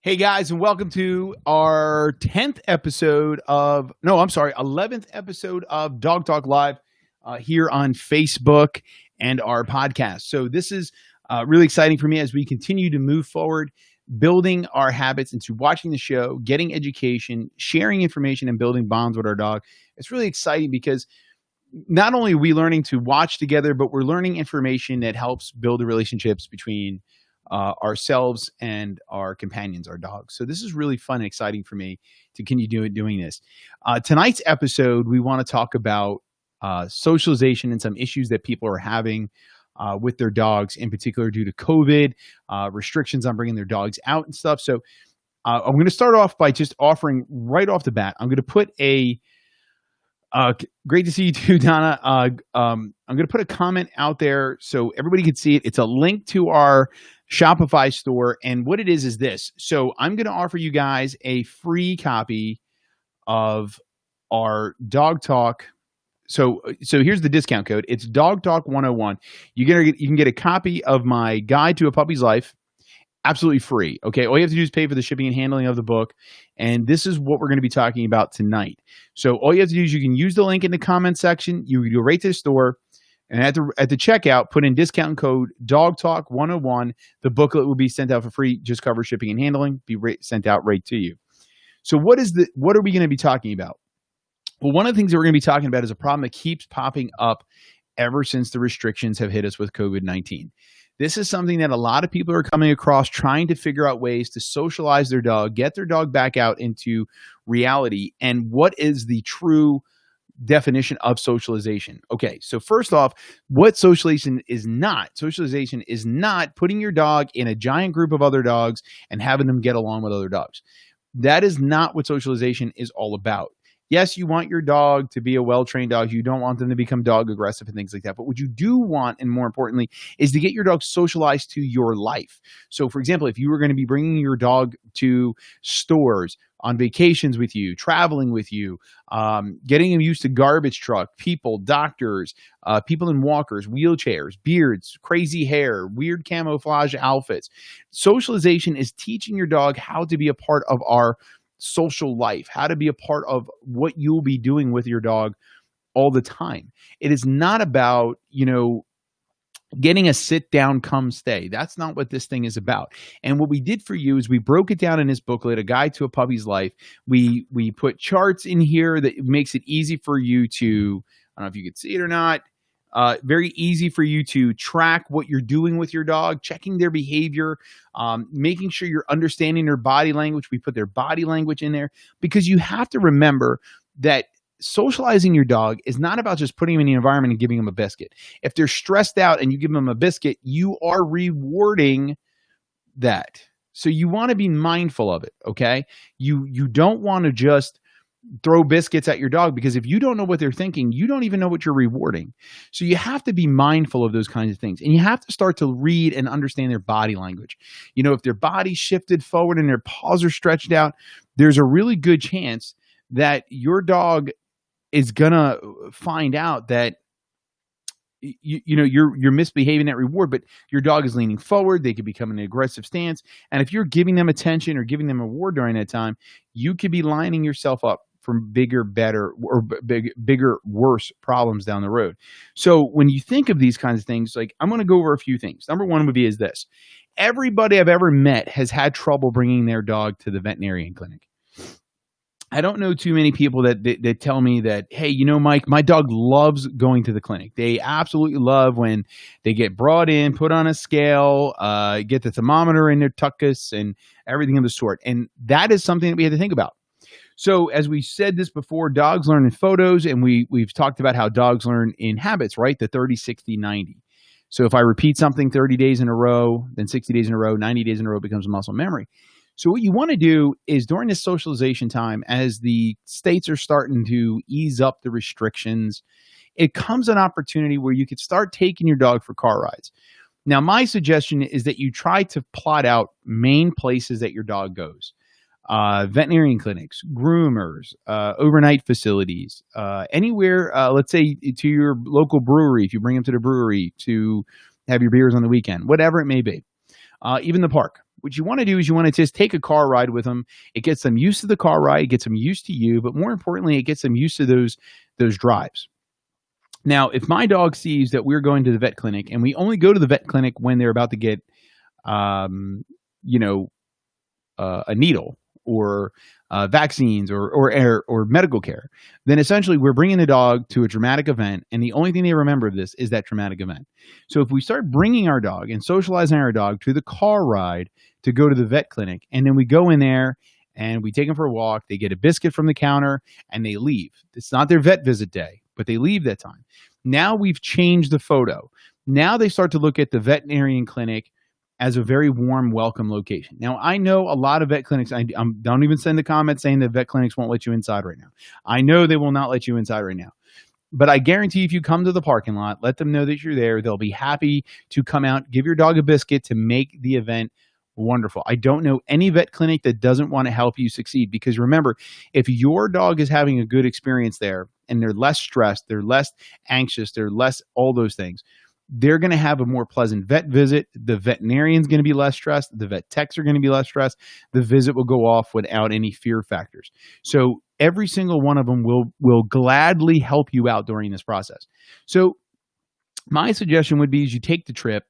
Hey guys, and welcome to our 10th episode of, no, I'm sorry, 11th episode of Dog Talk Live here on Facebook and our podcast. So this is really exciting for me as we continue to move forward, building our habits into watching the show, getting education, sharing information, and building bonds with our dog. It's really exciting because not only are we learning to watch together, but we're learning information that helps build the relationships between ourselves and our companions, our dogs. So this is really fun and exciting for me to continue doing this. Tonight's episode, we want to talk about socialization and some issues that people are having with their dogs, in particular due to COVID, restrictions on bringing their dogs out and stuff. So I'm going to start off by just offering right off the bat, I'm going to put great to see you too, Donna. I'm going to put a comment out there so everybody can see it. It's a link to our Shopify store. And what it is this. So I'm going to offer you guys a free copy of our Dog Talk. So here's the discount code. It's Dog Talk 101. You can get a copy of my Guide to a Puppy's Life. Absolutely free. Okay. All you have to do is pay for the shipping and handling of the book. And this is what we're going to be talking about tonight. So all you have to do is you can use the link in the comment section. You go right to the store, and at the checkout, put in discount code Dog Talk 101. The booklet will be sent out for free. Just cover shipping and handling. Sent out right to you. So what are we going to be talking about? Well, one of the things that we're going to be talking about is a problem that keeps popping up ever since the restrictions have hit us with COVID-19. This is something that a lot of people are coming across, trying to figure out ways to socialize their dog, get their dog back out into reality. And what is the true definition of socialization? Okay, so first off, what socialization is not. Socialization is not putting your dog in a giant group of other dogs and having them get along with other dogs. That is not what socialization is all about. Yes, you want your dog to be a well-trained dog. You don't want them to become dog aggressive and things like that. But what you do want, and more importantly, is to get your dog socialized to your life. So, for example, if you were going to be bringing your dog to stores, on vacations with you, traveling with you, getting them used to garbage truck, people, doctors, people in walkers, wheelchairs, beards, crazy hair, weird camouflage outfits. Socialization is teaching your dog how to be a part of our social life, how to be a part of what you'll be doing with your dog all the time. It is not about, getting a sit down, come stay. That's not what this thing is about. And what we did for you is we broke it down in this booklet, A Guide to a Puppy's Life. We put charts in here that makes it easy for you to, I don't know if you can see it or not, very easy for you to track what you're doing with your dog, checking their behavior, making sure you're understanding their body language. We put their body language in there because you have to remember that socializing your dog is not about just putting them in the environment and giving them a biscuit. If they're stressed out and you give them a biscuit, you are rewarding that. So you want to be mindful of it, okay? You don't want to just throw biscuits at your dog, because if you don't know what they're thinking, you don't even know what you're rewarding. So you have to be mindful of those kinds of things. And you have to start to read and understand their body language. If their body's shifted forward and their paws are stretched out, there's a really good chance that your dog is gonna find out that you're misbehaving that reward, but your dog is leaning forward. They could become an aggressive stance, and if you're giving them attention or giving them a reward during that time, you could be lining yourself up for bigger, worse problems down the road. So when you think of these kinds of things, like, I'm going to go over a few things. Number one would be is this: everybody I've ever met has had trouble bringing their dog to the veterinarian clinic. I don't know too many people that tell me that, hey, Mike, my dog loves going to the clinic. They absolutely love when they get brought in, put on a scale, get the thermometer in their tuchus and everything of the sort. And that is something that we had to think about. So as we said this before, dogs learn in photos, and we've talked about how dogs learn in habits, right? The 30, 60, 90. So if I repeat something 30 days in a row, then 60 days in a row, 90 days in a row, it becomes a muscle memory. So what you want to do is during this socialization time, as the states are starting to ease up the restrictions, it comes an opportunity where you could start taking your dog for car rides. Now, my suggestion is that you try to plot out main places that your dog goes. Veterinarian clinics, groomers, overnight facilities, anywhere, let's say to your local brewery, if you bring them to the brewery to have your beers on the weekend, whatever it may be, even the park. what you want to do is you want to just take a car ride with them. It gets them used to the car ride, it gets them used to you, but more importantly, it gets them used to those drives. Now, if my dog sees that we're going to the vet clinic and we only go to the vet clinic when they're about to get, you know, a needle or vaccines or medical care, then essentially we're bringing the dog to a traumatic event, and the only thing they remember of this is that traumatic event. So if we start bringing our dog and socializing our dog to the car ride to go to the vet clinic, and then we go in there and we take them for a walk, they get a biscuit from the counter and they leave. It's not their vet visit day, but they leave that time. Now we've changed the photo. Now they start to look at the veterinarian clinic as a very warm, welcome location. Now, I know a lot of vet clinics, don't even send the comment saying that vet clinics won't let you inside right now. I know they will not let you inside right now. But I guarantee if you come to the parking lot, let them know that you're there, they'll be happy to come out, give your dog a biscuit to make the event wonderful. I don't know any vet clinic that doesn't want to help you succeed, because remember, if your dog is having a good experience there and they're less stressed, they're less anxious, they're less all those things, they're going to have a more pleasant vet visit. The veterinarian's going to be less stressed. The vet techs are going to be less stressed. The visit will go off without any fear factors. So every single one of them will gladly help you out during this process. So my suggestion would be is you take the trip,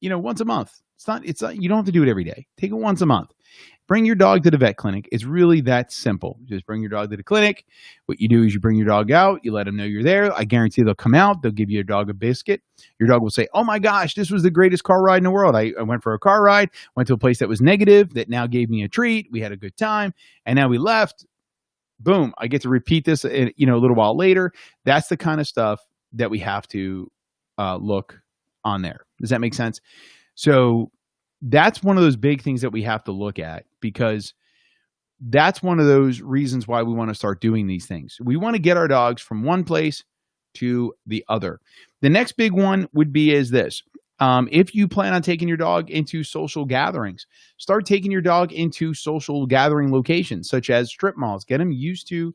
once a month. It's not, you don't have to do it every day. Take it once a month. Bring your dog to the vet clinic. It's really that simple. Just bring your dog to the clinic. What you do is you bring your dog out. You let them know you're there. I guarantee they'll come out. They'll give your dog a biscuit. Your dog will say, oh my gosh, this was the greatest car ride in the world. I went for a car ride, went to a place that was negative, that now gave me a treat. We had a good time. And now we left. Boom. I get to repeat this, a little while later. That's the kind of stuff that we have to look on there. Does that make sense? So that's one of those big things that we have to look at, because that's one of those reasons why we want to start doing these things. We want to get our dogs from one place to the other. The next big one would be is this. If you plan on taking your dog into social gatherings, start taking your dog into social gathering locations such as strip malls. Get them used to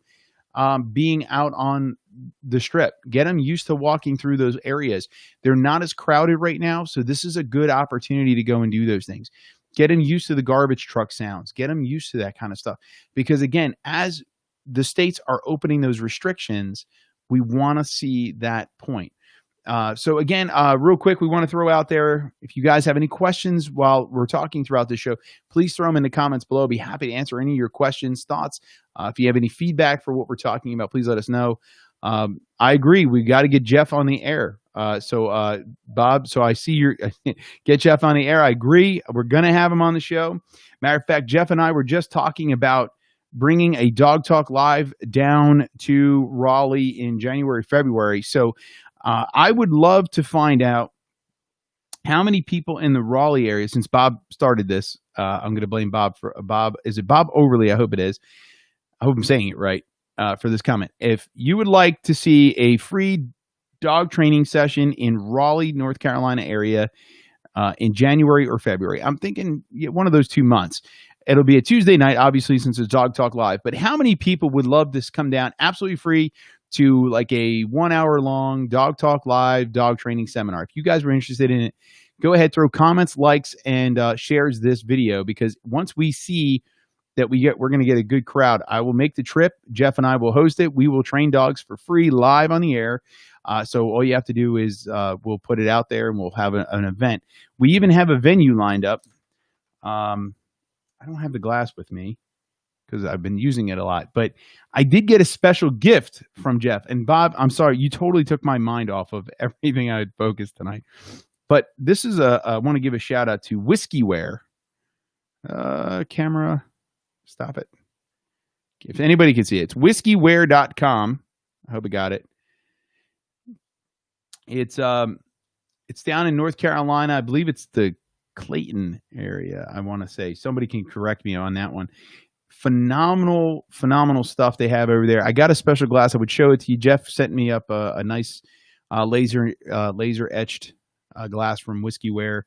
being out on the strip. Get them used to walking through those areas. They're not as crowded right now, so this is a good opportunity to go and do those things. Get them used to the garbage truck sounds. Get them used to that kind of stuff. Because again, as the states are opening those restrictions, we want to see that point. So again, real quick, we want to throw out there, if you guys have any questions while we're talking throughout the show, please throw them in the comments below. I'll be happy to answer any of your questions, thoughts. If you have any feedback for what we're talking about, please let us know. I agree. We got to get Jeff on the air. Bob, so I see your get Jeff on the air. I agree. We're going to have him on the show. Matter of fact, Jeff and I were just talking about bringing a Dog Talk Live down to Raleigh in January, February. So I would love to find out how many people in the Raleigh area, since Bob started this, I'm going to blame Bob for Bob. Is it Bob Overly? I hope it is. I hope I'm saying it right for this comment. If you would like to see a free dog training session in Raleigh, North Carolina area in January or February, I'm thinking one of those 2 months. It'll be a Tuesday night, obviously, since it's Dog Talk Live. But how many people would love this come down absolutely free to like a 1 hour long Dog Talk Live dog training seminar? If you guys were interested in it, go ahead, throw comments, likes, and shares this video, because once we see that we're going to get a good crowd, I will make the trip. Jeff and I will host it. We will train dogs for free live on the air. So all you have to do is we'll put it out there and we'll have an event. We even have a venue lined up. I don't have the glass with me because I've been using it a lot, but I did get a special gift from Jeff. And Bob, I'm sorry, you totally took my mind off of everything I had focused tonight. But this is I want to give a shout out to Whiskeywear. Camera, stop it. If anybody can see it, it's whiskeywear.com. I hope I got it. It's down in North Carolina. I believe it's the Clayton area, I want to say. Somebody can correct me on that one. Phenomenal stuff they have over there. I got a special glass. I would show it to you. Jeff sent me up a nice laser etched glass from Whiskeywear.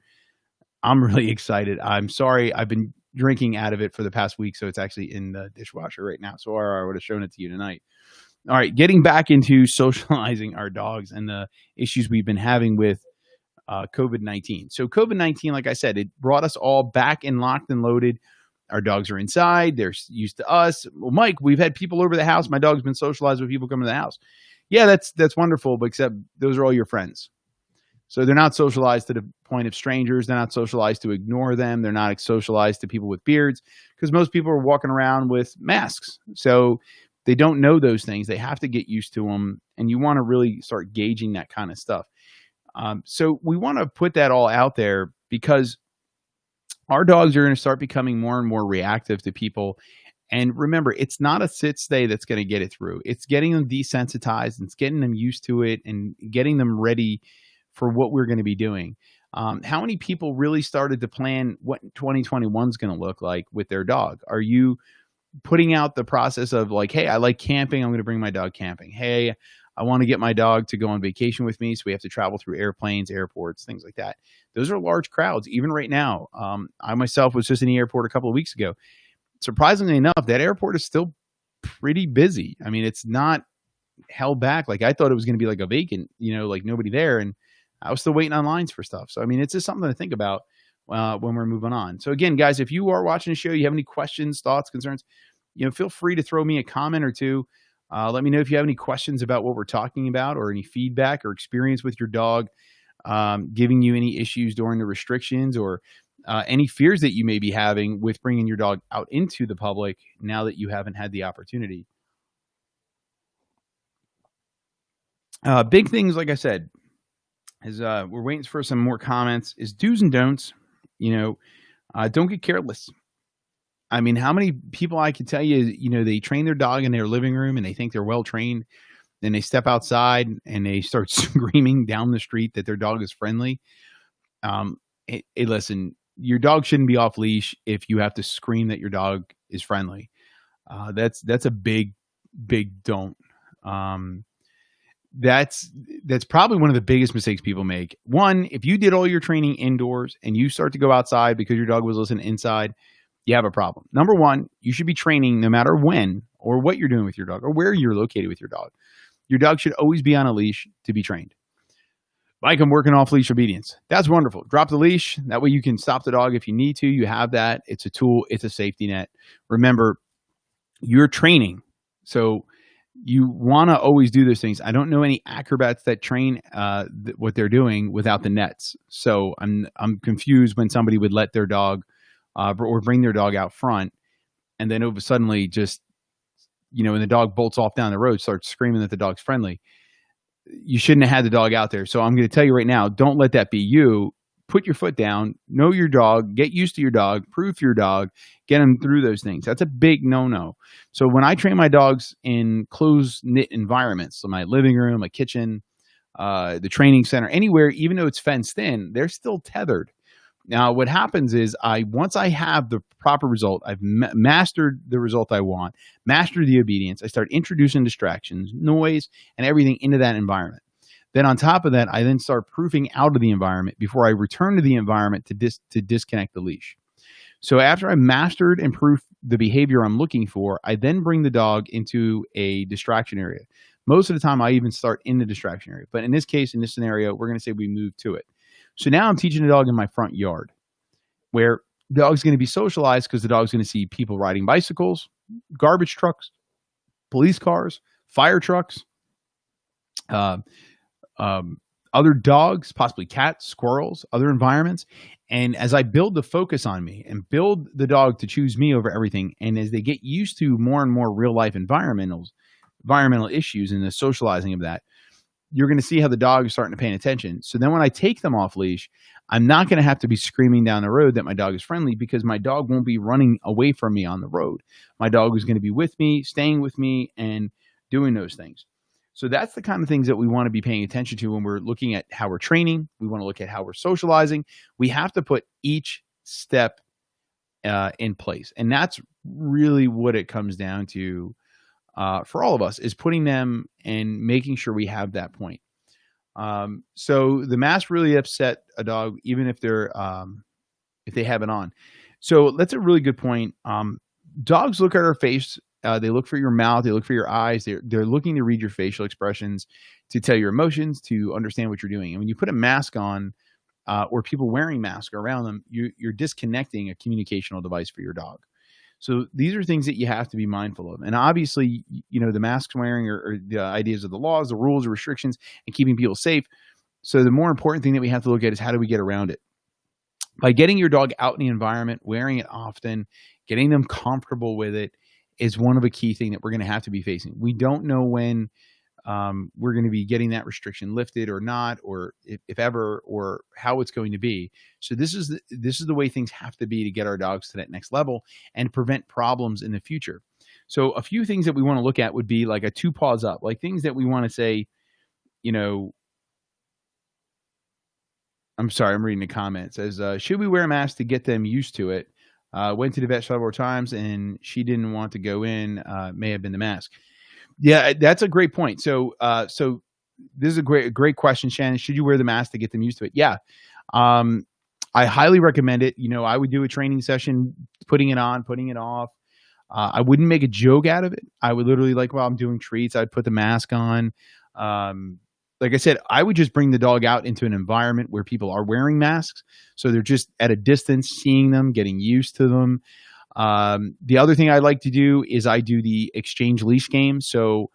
I'm really excited. I'm sorry, I've been drinking out of it for the past week, so it's actually in the dishwasher right now. So I would have shown it to you tonight. All right, getting back into socializing our dogs and the issues we've been having with COVID-19. So COVID-19, like I said, it brought us all back and locked and loaded. Our dogs are inside. They're used to us. Well, Mike, we've had people over the house. My dog's been socialized with people coming to the house. Yeah, that's wonderful, but except those are all your friends. So they're not socialized to the point of strangers. They're not socialized to ignore them. They're not socialized to people with beards because most people are walking around with masks. So they don't know those things. They have to get used to them. And you want to really start gauging that kind of stuff. So we want to put that all out there because our dogs are going to start becoming more and more reactive to people. And remember, it's not a sit stay that's going to get it through. It's getting them desensitized and it's getting them used to it and getting them ready for what we're going to be doing. How many people really started to plan what 2021 is going to look like with their dog? Are you putting out the process of like, hey, I like camping. I'm going to bring my dog camping. Hey, I want to get my dog to go on vacation with me. So we have to travel through airplanes, airports, things like that. Those are large crowds. Even right now, I myself was just in the airport a couple of weeks ago. Surprisingly enough, that airport is still pretty busy. I mean, it's not held back. Like I thought it was going to be like a vacant, like nobody there. And I was still waiting on lines for stuff. So, I mean, it's just something to think about when we're moving on. So again, guys, if you are watching the show, you have any questions, thoughts, concerns, feel free to throw me a comment or two. Let me know if you have any questions about what we're talking about or any feedback or experience with your dog, giving you any issues during the restrictions or any fears that you may be having with bringing your dog out into the public now that you haven't had the opportunity. Big things, like I said, is we're waiting for some more comments, is do's and don'ts. Don't get careless. I mean, how many people I can tell you, they train their dog in their living room and they think they're well trained. Then they step outside and they start screaming down the street that their dog is friendly. Hey, listen, your dog shouldn't be off leash if you have to scream that your dog is friendly. That's a big don't. That's probably one of the biggest mistakes people make. One, if you did all your training indoors and you start to go outside because your dog was listening inside, you have a problem. Number one, you should be training no matter when or what you're doing with your dog or where you're located with your dog. Your dog should always be on a leash to be trained. Mike, I'm working off leash obedience. That's wonderful. Drop the leash. That way you can stop the dog if you need to. You have that. It's a tool. It's a safety net. Remember, you're training. So you want to always do those things. I don't know any acrobats that train what they're doing without the nets. So I'm confused when somebody would let their dog or bring their dog out front and then over suddenly just, when the dog bolts off down the road, starts screaming that the dog's friendly. You shouldn't have had the dog out there. So I'm going to tell you right now, don't let that be you. Put your foot down, know your dog, get used to your dog, proof your dog, get them through those things. That's a big no-no. So when I train my dogs in closed-knit environments, so my living room, my kitchen, the training center, anywhere, even though it's fenced in, they're still tethered. Now, what happens is once I have the proper result, I've mastered the result I want, mastered the obedience, I start introducing distractions, noise, and everything into that environment. Then on top of that, I then start proofing out of the environment before I return to the environment to disconnect the leash. So after I mastered and proofed the behavior I'm looking for, I then bring the dog into a distraction area. Most of the time, I even start in the distraction area. But in this case, in this scenario, we're going to say we move to it. So now I'm teaching the dog in my front yard where the dog's going to be socialized because the dog's going to see people riding bicycles, garbage trucks, police cars, fire trucks, other dogs, possibly cats, squirrels, other environments. And as I build the focus on me and build the dog to choose me over everything, and as they get used to more and more real life environmental issues and the socializing of that, you're going to see how the dog is starting to pay attention. So then when I take them off leash, I'm not going to have to be screaming down the road that my dog is friendly because my dog won't be running away from me on the road. My dog is going to be with me, staying with me, and doing those things. So that's the kind of things that we want to be paying attention to when we're looking at how we're training. We want to look at how we're socializing. We have to put each step in place. And that's really what it comes down to for all of us, is putting them and making sure we have that point. So the mask really upset a dog, even if if they have it on. So that's a really good point. Dogs look at our face. They look for your mouth. They look for your eyes. They're looking to read your facial expressions, to tell your emotions, to understand what you're doing. And when you put a mask on, or people wearing masks around them, you're disconnecting a communicational device for your dog. So these are things that you have to be mindful of. And obviously, the masks wearing or the ideas of the laws, the rules, the restrictions, and keeping people safe. So the more important thing that we have to look at is how do we get around it? By getting your dog out in the environment, wearing it often, getting them comfortable with it is one of the key things that we're going to have to be facing. We don't know when we're going to be getting that restriction lifted or not, or if ever, or how it's going to be. So this is the way things have to be to get our dogs to that next level and prevent problems in the future. So a few things that we want to look at would be like a 2 paws up, like things that we want to say, I'm sorry, I'm reading the comments. It says, should we wear a mask to get them used to it? Went to the vet several times and she didn't want to go in. May have been the mask. Yeah, that's a great point. So this is a great question, Shannon. Should you wear the mask to get them used to it? Yeah. I highly recommend it. I would do a training session, putting it on, putting it off. I wouldn't make a joke out of it. I would literally, like, while I'm doing treats, I'd put the mask on. Like I said, I would just bring the dog out into an environment where people are wearing masks. So they're just at a distance, seeing them, getting used to them. The other thing I like to do is I do the exchange leash game. So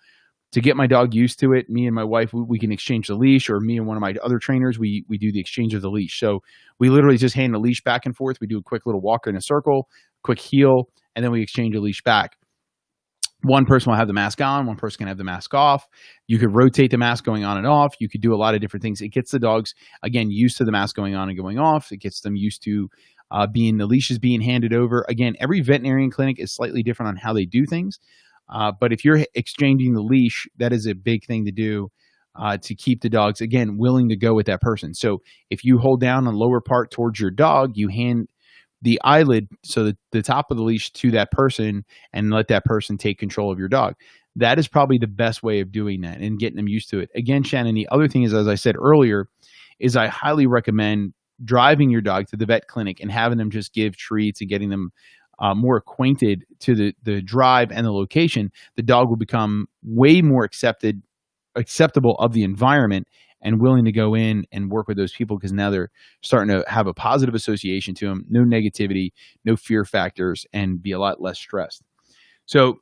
to get my dog used to it, me and my wife, we can exchange the leash, or me and one of my other trainers, we do the exchange of the leash. So we literally just hand the leash back and forth. We do a quick little walk in a circle, quick heel, and then we exchange the leash back. One person will have the mask on, one person can have the mask off. You could rotate the mask going on and off. You could do a lot of different things. It gets the dogs, again, used to the mask going on and going off. It gets them used to the leashes being handed over. Again, every veterinarian clinic is slightly different on how they do things. But if you're exchanging the leash, that is a big thing to do to keep the dogs, again, willing to go with that person. So if you hold down the lower part towards your dog, you hand the eyelid, so the top of the leash, to that person and let that person take control of your dog. That is probably the best way of doing that and getting them used to it. Again, Shannon, the other thing is, as I said earlier, is I highly recommend driving your dog to the vet clinic and having them just give treats and getting them more acquainted to the drive and the location. The dog will become way more acceptable of the environment and willing to go in and work with those people, because now they're starting to have a positive association to them, no negativity, no fear factors, and be a lot less stressed. So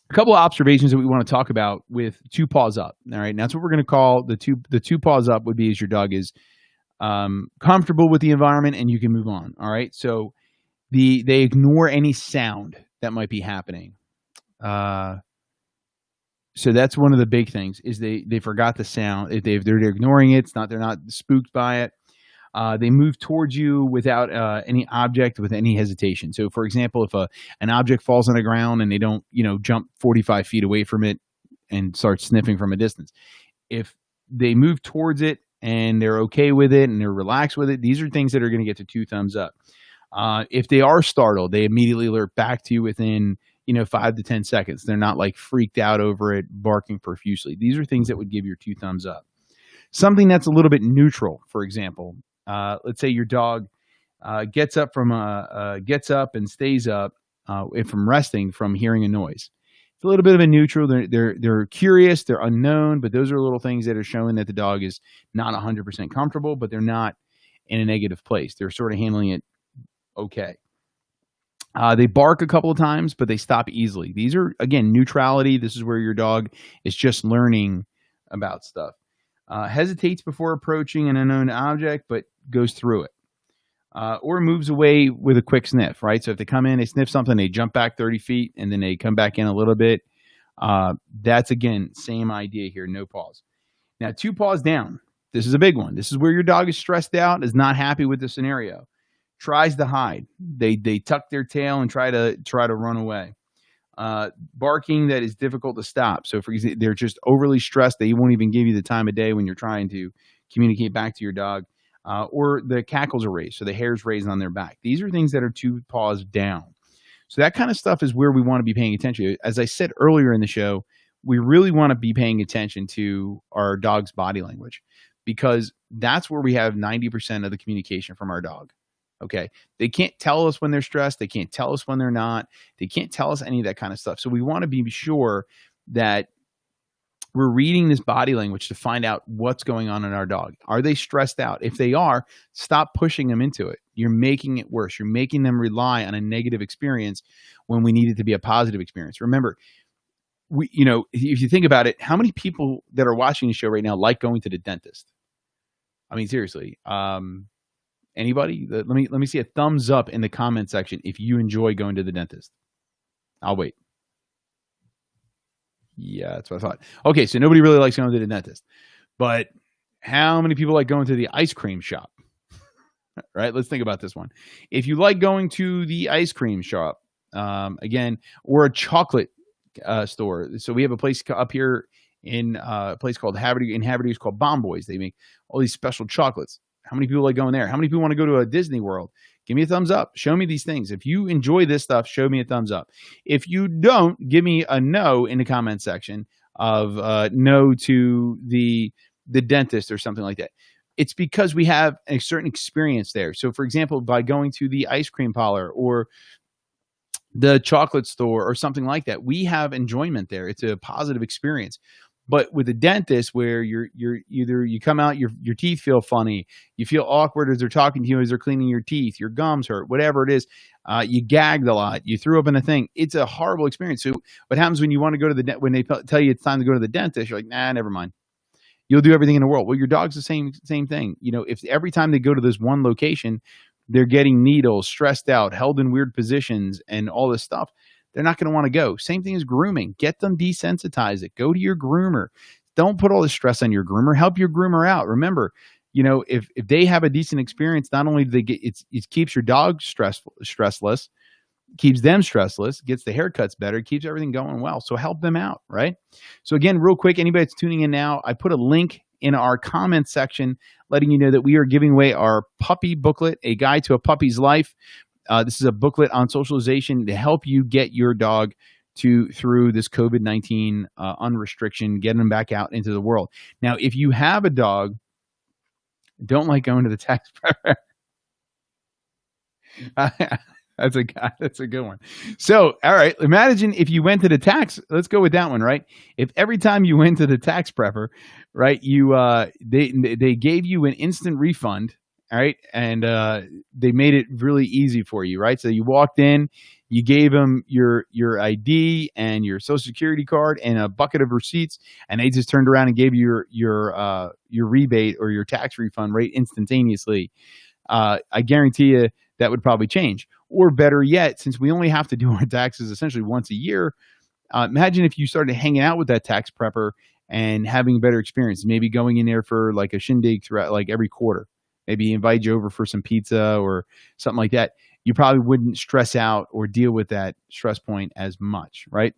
a couple of observations that we want to talk about with 2 paws up. All right. And that's what we're going to call the two paws up would be as your dog is comfortable with the environment and you can move on. All right. So they ignore any sound that might be happening. So that's one of the big things is they forgot the sound. They're ignoring it. They're not spooked by it. They move towards you without any object, with any hesitation. So, for example, if an object falls on the ground and they don't, jump 45 feet away from it and start sniffing from a distance, if they move towards it and they're okay with it and they're relaxed with it, these are things that are going to get to 2 thumbs up. If they are startled, they immediately alert back to you within 5 to 10 seconds. They're not like freaked out over it, barking profusely. These are things that would give your 2 thumbs up. Something that's a little bit neutral, for example, let's say your dog gets up and stays up from resting from hearing a noise. It's a little bit of a neutral. They're curious, they're unknown, but those are little things that are showing that the dog is not 100% comfortable, but they're not in a negative place. They're sort of handling it okay. They bark a couple of times, but they stop easily. These are, again, neutrality. This is where your dog is just learning about stuff. Hesitates before approaching an unknown object, but goes through it. Or moves away with a quick sniff, right? So if they come in, they sniff something, they jump back 30 feet, and then they come back in a little bit. That's, again, same idea here, no pause. Now, 2 paws down. This is a big one. This is where your dog is stressed out, is not happy with the scenario. Tries to hide. They tuck their tail and try to run away. Barking that is difficult to stop. So for example, they're just overly stressed. They won't even give you the time of day when you're trying to communicate back to your dog. Or the cackles are raised, so the hair's raised on their back. These are things that are 2 paws down. So that kind of stuff is where we want to be paying attention. As I said earlier in the show, we really want to be paying attention to our dog's body language, because that's where we have 90% of the communication from our dog. Okay. They can't tell us when they're stressed. They can't tell us when they're not. They can't tell us any of that kind of stuff. So we want to be sure that we're reading this body language to find out what's going on in our dog. Are they stressed out? If they are, stop pushing them into it. You're making it worse. You're making them rely on a negative experience when we need it to be a positive experience. Remember, if you think about it, how many people that are watching the show right now like going to the dentist? I mean, seriously. Anybody? Let me see a thumbs up in the comment section if you enjoy going to the dentist. I'll wait. Yeah, that's what I thought. Okay, so nobody really likes going to the dentist. But how many people like going to the ice cream shop? Right? Let's think about this one. If you like going to the ice cream shop, again, or a chocolate store. So we have a place up here in a place called Havertys called Bomb Boys. They make all these special chocolates. How many people like going there? How many people want to go to a Disney World? Give me a thumbs up. Show me these things. If you enjoy this stuff, show me a thumbs up. If you don't, give me a no in the comment section of no to the dentist or something like that. It's because we have a certain experience there. So, for example, by going to the ice cream parlor or the chocolate store or something like that, we have enjoyment there. It's a positive experience. But with a dentist, where you're either you come out, your teeth feel funny, you feel awkward as they're talking to you as they're cleaning your teeth, your gums hurt, whatever it is, you gagged a lot, you threw up in a thing. It's a horrible experience. So what happens when you want to go to when they tell you it's time to go to the dentist? You're like, nah, never mind. You'll do everything in the world. Well, your dog's the same thing. If every time they go to this one location, they're getting needles, stressed out, held in weird positions, and all this stuff, they're not going to want to go. Same thing as grooming. Get them desensitized. Go to your groomer. Don't put all this stress on your groomer. Help your groomer out. Remember, if they have a decent experience, not only do they get it keeps your dog stressless, keeps them stressless, gets the haircuts better, keeps everything going well. So help them out, right? So again, real quick, anybody that's tuning in now, I put a link in our comments section letting you know that we are giving away our puppy booklet, A Guide to a Puppy's Life. This is a booklet on socialization to help you get your dog through this COVID-19 unrestriction, get them back out into the world. Now, if you have a dog, don't like going to the tax prepper. That's a good one. So, all right, imagine if you went to the tax. Let's go with that one, right? If every time you went to the tax prepper, right, they gave you an instant refund. All right. And they made it really easy for you, right? So you walked in, you gave them your ID and your social security card and a bucket of receipts, and they just turned around and gave you your rebate or your tax refund right instantaneously. I guarantee you that would probably change. Or better yet, since we only have to do our taxes essentially once a year, imagine if you started hanging out with that tax prepper and having a better experience, maybe going in there for like a shindig throughout like every quarter. Maybe invite you over for some pizza or something like that. You probably wouldn't stress out or deal with that stress point as much, right?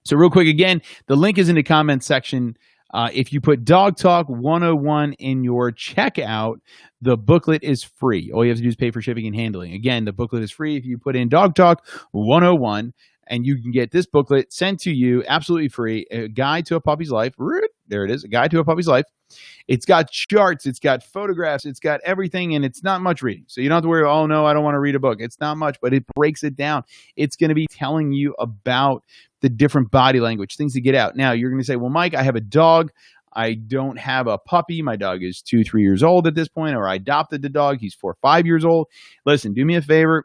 So real quick, again, the link is in the comments section. If you put Dog Talk 101 in your checkout, the booklet is free. All you have to do is pay for shipping and handling. Again, the booklet is free if you put in Dog Talk 101, and you can get this booklet sent to you absolutely free, A Guide to a Puppy's Life. There it is, A Guide to a Puppy's Life. It's got charts, it's got photographs, it's got everything, and it's not much reading. So you don't have to worry, oh no, I don't want to read a book. It's not much, but it breaks it down. It's going to be telling you about the different body language, things to get out. Now, you're going to say, well, Mike, I have a dog. I don't have a puppy. My dog is 2-3 years old at this point, or I adopted the dog. He's 4 or 5 years old. Listen, do me a favor.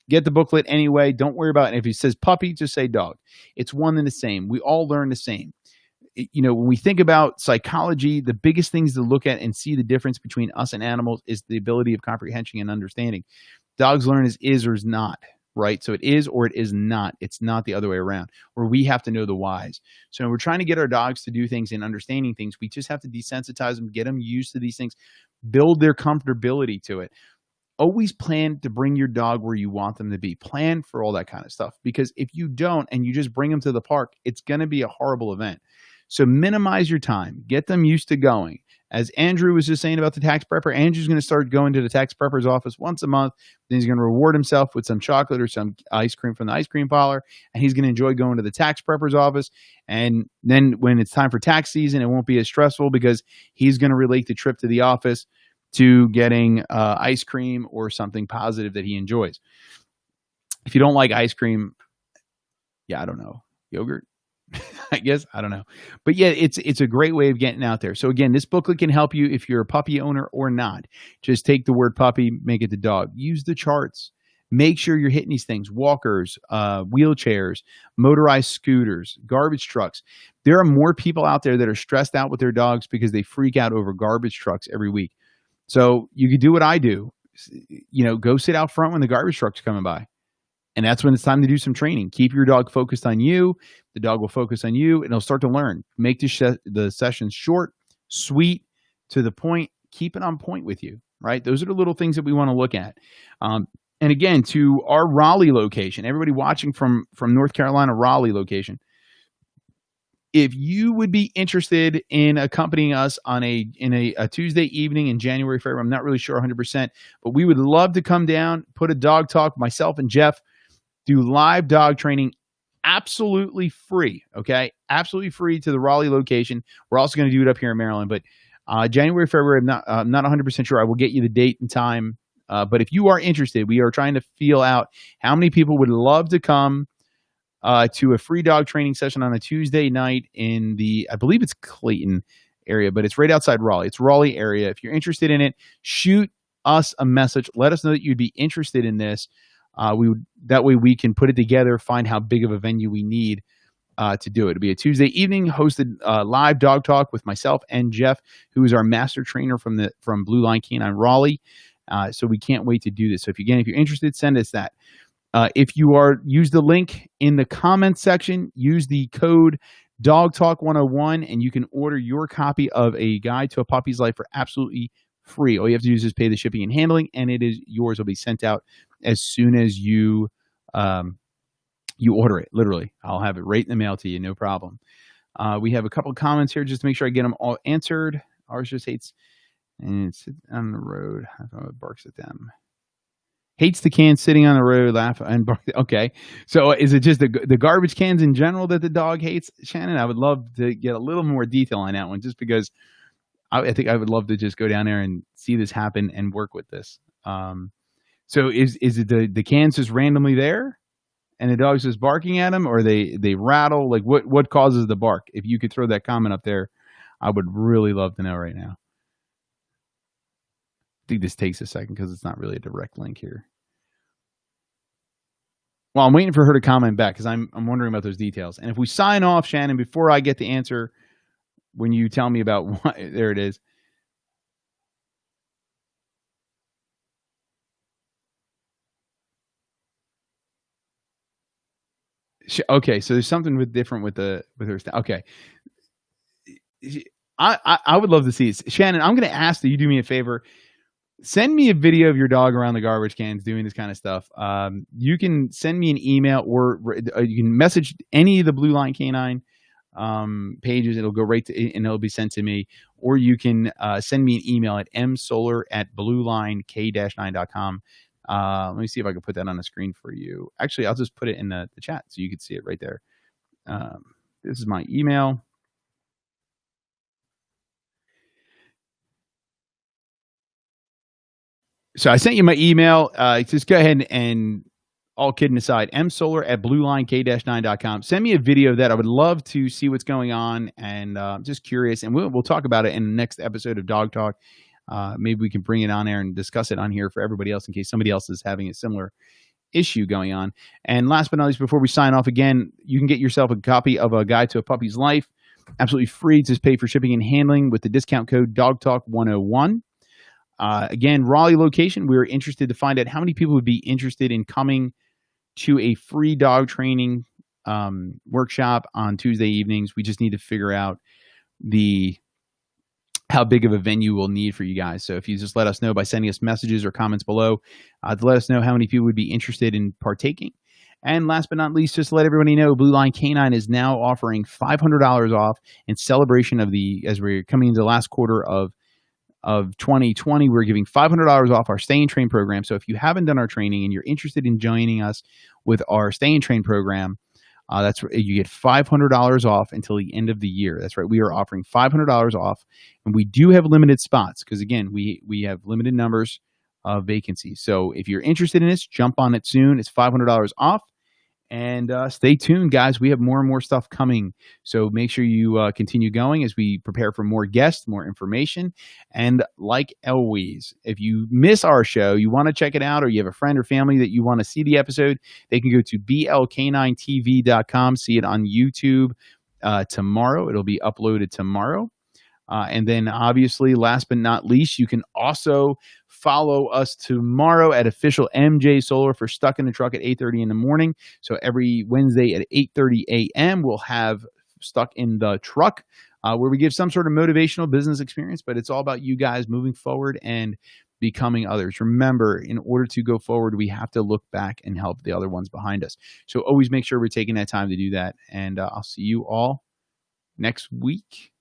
Get the booklet anyway. Don't worry about it. If he says puppy, just say dog. It's one and the same. We all learn the same. When we think about psychology, the biggest things to look at and see the difference between us and animals is the ability of comprehension and understanding. Dogs learn as is or is not, right? So it is or it is not. It's not the other way around, where we have to know the whys. So when we're trying to get our dogs to do things and understanding things, we just have to desensitize them, get them used to these things, build their comfortability to it. Always plan to bring your dog where you want them to be. Plan for all that kind of stuff, because if you don't and you just bring them to the park, it's going to be a horrible event. So minimize your time. Get them used to going. As Andrew was just saying about the tax prepper, Andrew's going to start going to the tax prepper's office once a month. Then he's going to reward himself with some chocolate or some ice cream from the ice cream parlor, and he's going to enjoy going to the tax prepper's office. And then when it's time for tax season, it won't be as stressful because he's going to relate the trip to the office to getting ice cream or something positive that he enjoys. If you don't like ice cream, I don't know, yogurt. I guess, I don't know. But yeah, it's a great way of getting out there. So again, this booklet can help you if you're a puppy owner or not. Just take the word puppy, make it the dog. Use the charts. Make sure you're hitting these things: walkers, wheelchairs, motorized scooters, garbage trucks. There are more people out there that are stressed out with their dogs because they freak out over garbage trucks every week. So you could do what I do. Go sit out front when the garbage truck's coming by. And that's when it's time to do some training. Keep your dog focused on you. The dog will focus on you, and it'll start to learn. Make the sessions short, sweet, to the point. Keep it on point with you, right? Those are the little things that we want to look at. And again, to our Raleigh location, everybody watching from North Carolina, Raleigh location, if you would be interested in accompanying us on a Tuesday evening in January, February, I'm not really sure 100%, but we would love to come down, put a dog talk, myself and Jeff, do live dog training, absolutely free, okay? Absolutely free to the Raleigh location. We're also going to do it up here in Maryland, but January, February, I'm not 100% sure. I will get you the date and time, but if you are interested, we are trying to feel out how many people would love to come to a free dog training session on a Tuesday night in I believe it's Clayton area, but it's right outside Raleigh. It's Raleigh area. If you're interested in it, shoot us a message. Let us know that you'd be interested in this. That way we can put it together, find how big of a venue we need to do it. It'll be a Tuesday evening, hosted live dog talk with myself and Jeff, who is our master trainer from Blue Line Canine Raleigh. So we can't wait to do this. So if you're interested, send us that. If you use the link in the comments section, use the code DogTalk101, and you can order your copy of A Guide to a Puppy's Life for absolutely free. All you have to do is just pay the shipping and handling, and it is yours. It'll be sent out as soon as you order it. Literally, I'll have it right in the mail to you, no problem. We have a couple of comments here just to make sure I get them all answered. Ours just hates and sits on the road. I thought it barks at them. Hates the cans sitting on the road, laugh and bark. Okay, so is it just the garbage cans in general that the dog hates, Shannon? I would love to get a little more detail on that one, just because I think I would love to just go down there and see this happen and work with this. So is it the cans just randomly there, and the dog's just barking at them, or they rattle? Like what causes the bark? If you could throw that comment up there, I would really love to know right now. I think this takes a second because it's not really a direct link here. Well, I'm waiting for her to comment back because I'm wondering about those details. And if we sign off, Shannon, before I get the answer, when you tell me about what, there it is. Okay, so there's something different with her. Okay, I would love to see it. Shannon, I'm going to ask that you do me a favor. Send me a video of your dog around the garbage cans doing this kind of stuff. You can send me an email, or you can message any of the Blue Line Canine pages. It'll go right to, and it'll be sent to me. Or you can send me an email at msolar@bluelinek-9.com. Let me see if I can put that on the screen for you. Actually, I'll just put it in the chat so you can see it right there. This is my email. So I sent you my email. Just go ahead and all kidding aside, msolar@bluelinek-9.com. Send me a video of that. I would love to see what's going on, and just curious. And we'll talk about it in the next episode of Dog Talk. Maybe we can bring it on air and discuss it on here for everybody else in case somebody else is having a similar issue going on. And last but not least, before we sign off again, you can get yourself a copy of A Guide to a Puppy's Life, absolutely free. Just pay for shipping and handling with the discount code DogTalk101. Again, Raleigh location, we're interested to find out how many people would be interested in coming to a free dog training workshop on Tuesday evenings. We just need to figure out how big of a venue we'll need for you guys. So if you just let us know by sending us messages or comments below, to let us know how many people would be interested in partaking. And last but not least, just to let everybody know, Blue Line Canine is now offering $500 off in celebration of as we're coming into the last quarter of 2020, we're giving $500 off our Stay and Train program. So if you haven't done our training and you're interested in joining us with our Stay and Train program, you get $500 off until the end of the year. That's right. We are offering $500 off, and we do have limited spots because, again, we have limited numbers of vacancies. So if you're interested in this, jump on it soon. It's $500 off, And stay tuned, guys. We have more and more stuff coming. So make sure you continue going as we prepare for more guests, more information. And like always, if you miss our show, you want to check it out, or you have a friend or family that you want to see the episode, they can go to blk9tv.com, see it on YouTube tomorrow. It'll be uploaded tomorrow. And then obviously, last but not least, you can also follow us tomorrow at official MJ Solar for Stuck in the Truck at 8:30 in the morning. So every Wednesday at 8:30 a.m., we'll have Stuck in the Truck, where we give some sort of motivational business experience, but it's all about you guys moving forward and becoming others. Remember, in order to go forward, we have to look back and help the other ones behind us. So always make sure we're taking that time to do that. And I'll see you all next week.